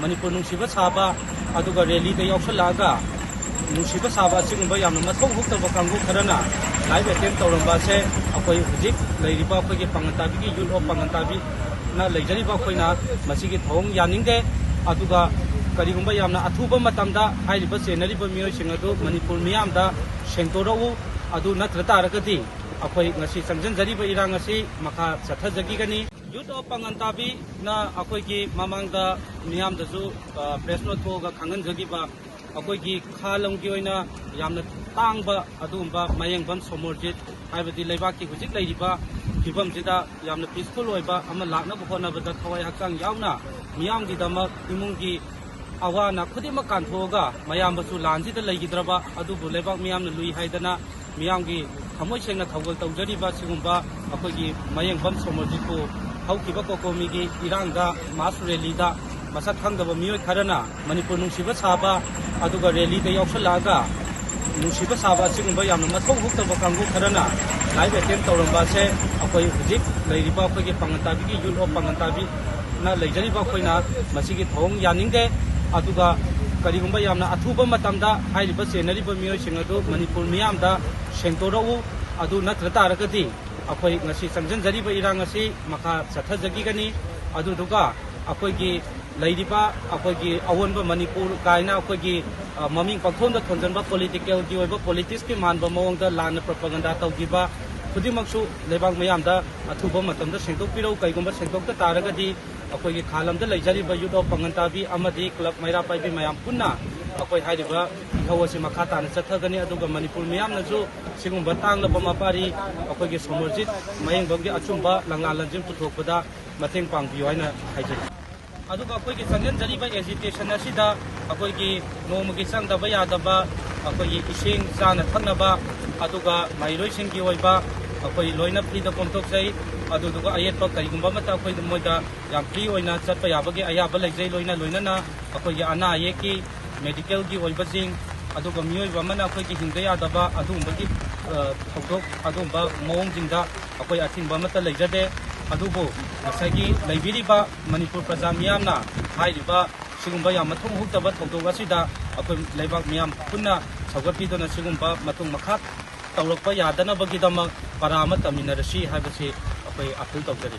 मनपुर नुसीब साबा अदुगा रैली दा याउसलागा नुसीब साबा सिगुंबा यामना मथौ हुक्तबा कांगु खरना लाइव अटेम्प तौरंबा से अखोई हुजिक लैरिबा अखोई पंगताबी की यूथ ऑफ पंगताबी ना लैजरिबा अखोइना मसिगी थोंग यानिंगे अदुगा करिगुंबा यामना अथुबा मतमदा हाइरिबा चेनरिबा मियोइसिंग अदु मनपुर मियामदा सेंतोरउ अदु नत्र तारगदी अखोई ngasi संगजनजरिबा इरांग असि मखा चथजगिगनी यूथ ऑफ पंगताबी ना अखोई की ममांगदा मियामदसु प्रेस नोट थोगा खंगनजगिबा अखोई की खालम की ओइना यामना तांगबा अदुंबा मयंगबम सोमोरजित हाइबदी लेबाक की हुजिक लैरिबा फिबम जिदा यामना पीसफुल ओइबा अमा लाखनबा होनबदा थवाई हक्चांग यावना मियामगी दमक इमुंगी अवाना खुदिमक कांथोगा मयामबसु लानजिदा लैगिद्रबा अदुबु लेबाक मियामना लुई हाइदना मियामगी थमोय सेंगना थौगल तौजरिबा सिगुंबा अखोई मयंगबम सोमोरजितु हौकिबा कोकोमीगी इरांगदा मास रैलीदा मसक खंगदबा मियोय खरना मनपुर नुसीबा साबा अदुगा रैली दा याउसलागा नुसीबा साबा सिगुंबा यामना मथौ हुक्तबा कांगु खरना लाइव अटेम्प तौरंबा से अखोई हुजिक लैरिबा अखोई पंगताबी की यूथ ऑफ पंगताबी ना लैजरिबा अखोइना मसिगी थोंग यानिंगे अदुगा करिगुंबा यामना अथुबा मतमदा हाइरिबा चेनरिबा मियोइसिंग अदु मनपुर मियामदा सेंतोरउ अदु नत्र तारगदी अखोई ngasi संगजनजरिबा इरांग असि मखा चथजगिगनी अदुदुगा अखोई की लैरिबा अखोई की अवनबा मणिपुर कायना अखोई की ममिंग पखोंदा थोंजनबा पॉलिटिकल की ओइबा पॉलिटिक्स की मानबा मवंगदा लान प्रोपेगेंडा तौगिबा खुदिमक्सु लेबाक मयामदा अथुबा मतमदा सेंतोकपिरौ कैगुंबा सेंतोकता तारगदी अखोई की खालमदा लैजरिबा यूथ ऑफ पंगताबी अमदी क्लब मैरा पाइबी मयाम पुन्ना अखोई हाइरिबा इथौअसि मखा ताना चथगनी अदुगा मणिपुर मयामनसु सिगुंबा तांगलबा मपारी अखोई की सोमोरजित मयंगबमगी अचुंबा लंगाल लंजिम पुथोकपदा मतेंग पांगबियो हाइना हाइजरी अदुगा अखोई की संगजनजरिबा एजिटेशन असिदा अखोई की नोमगी संगदबा यादबा अखोई की इसिंग चाना थक्नबा अदुगा माइरोइसिंग की ओइबा अखोई लोइना फ्रीदा कोमतोकसै अदुदुगा अयेतपा करिगुंबा मता अखोई मोइदा याम फ्री ओइना चटपा याबगे अयाबा लैजै लोइना लोइना अखोई की अना अयेकी मेडिकल की ओइबसिंग अदुगा मियोइबा मना अखोई की हिंगदा यादबा अदुंबगी थौदोक अदुंबा मवंगजिंगदा अखोई अथिंबा मता लैजदे अदुबो ngसाइगी लैबिरिबा मणिपुर प्रजा मियामना हाइरिबा सिगुंबा याम मथुंग हुक्तबा थौदोक असिदा अखोई लेबाक मियाम पुन्ना सौगपिदोना सिगुंबा मथुंग मखा तौरक्पा यादनबगिदमक परा अमा तमिनरसि हाइबसि अखोई अपील तौजरी।